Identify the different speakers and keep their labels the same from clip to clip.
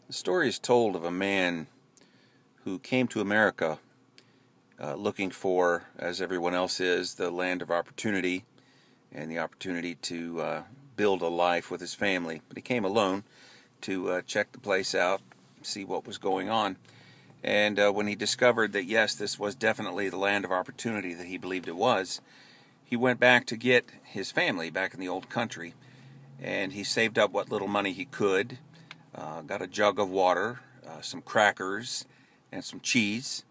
Speaker 1: The story is told of a man who came to America looking for, as everyone else is, the land of opportunity and the opportunity to build a life with his family. But he came alone to check the place out, see what was going on. And when he discovered that, yes, this was definitely the land of opportunity that he believed it was, he went back to get his family back in the old country. And he saved up what little money he could, got a jug of water, some crackers, and some cheese,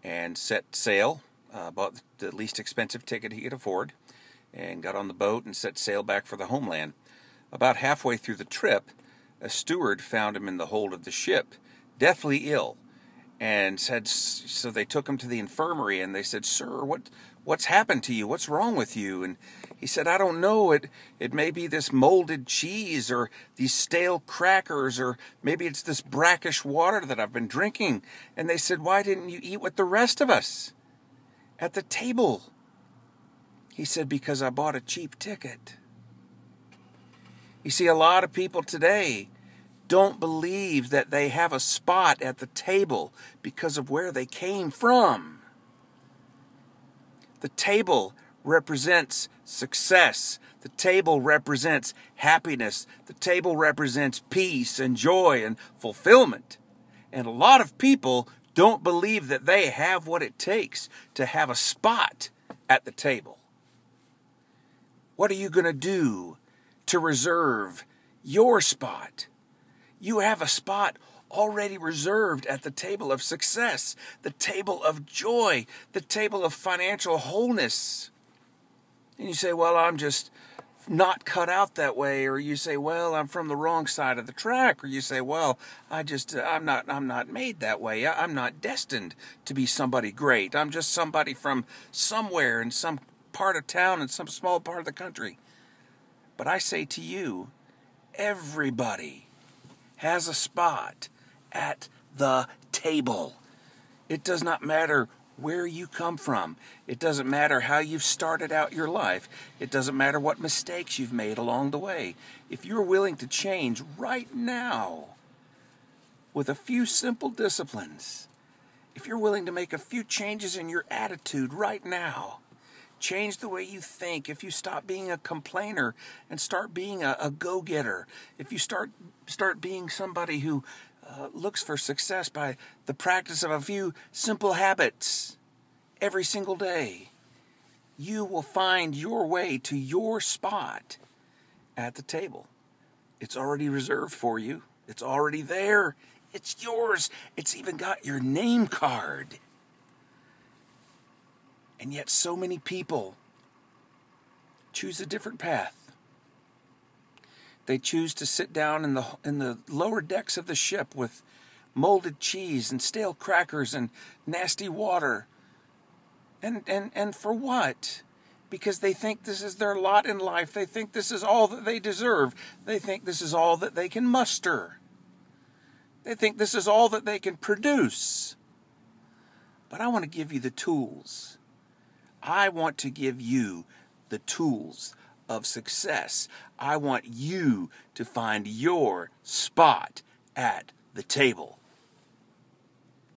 Speaker 1: and set sail, bought the least expensive ticket he could afford, and got on the boat and set sail back for the homeland. About halfway through the trip, a steward found him in the hold of the ship, deathly ill, and said, so they took him to the infirmary, and they said, "Sir, what's happened to you? What's wrong with you?" And he said, "I don't know. It may be this molded cheese or these stale crackers, or maybe it's this brackish water that I've been drinking." And they said, "Why didn't you eat with the rest of us at the table?" He said, "Because I bought a cheap ticket." You see, a lot of people today don't believe that they have a spot at the table because of where they came from. The table represents success. The table represents happiness. The table represents peace and joy and fulfillment. And a lot of people don't believe that they have what it takes to have a spot at the table. What are you going to do to reserve your spot? You have a spot already reserved at the table of success, the table of joy, the table of financial wholeness. And you say, "Well, I'm just not cut out that way." Or you say, "Well, I'm from the wrong side of the track." Or you say, "Well, I'm not made that way. I'm not destined to be somebody great. I'm just somebody from somewhere in some part of town in some small part of the country." But I say to you, everybody has a spot at the table. It does not matter where you come from. It doesn't matter how you've started out your life. It doesn't matter what mistakes you've made along the way. If you're willing to change right now with a few simple disciplines, if you're willing to make a few changes in your attitude right now, change the way you think, if you stop being a complainer and start being a go-getter, if you start being somebody who looks for success by the practice of a few simple habits every single day, you will find your way to your spot at the table. It's already reserved for you. It's already there. It's yours. It's even got your name card. And yet so many people choose a different path. They choose to sit down in the lower decks of the ship with molded cheese and stale crackers and nasty water. And for what? Because they think this is their lot in life. They think this is all that they deserve. They think this is all that they can muster. They think this is all that they can produce. But I want to give you the tools. I want to give you the tools of success. I want you to find your spot at the table.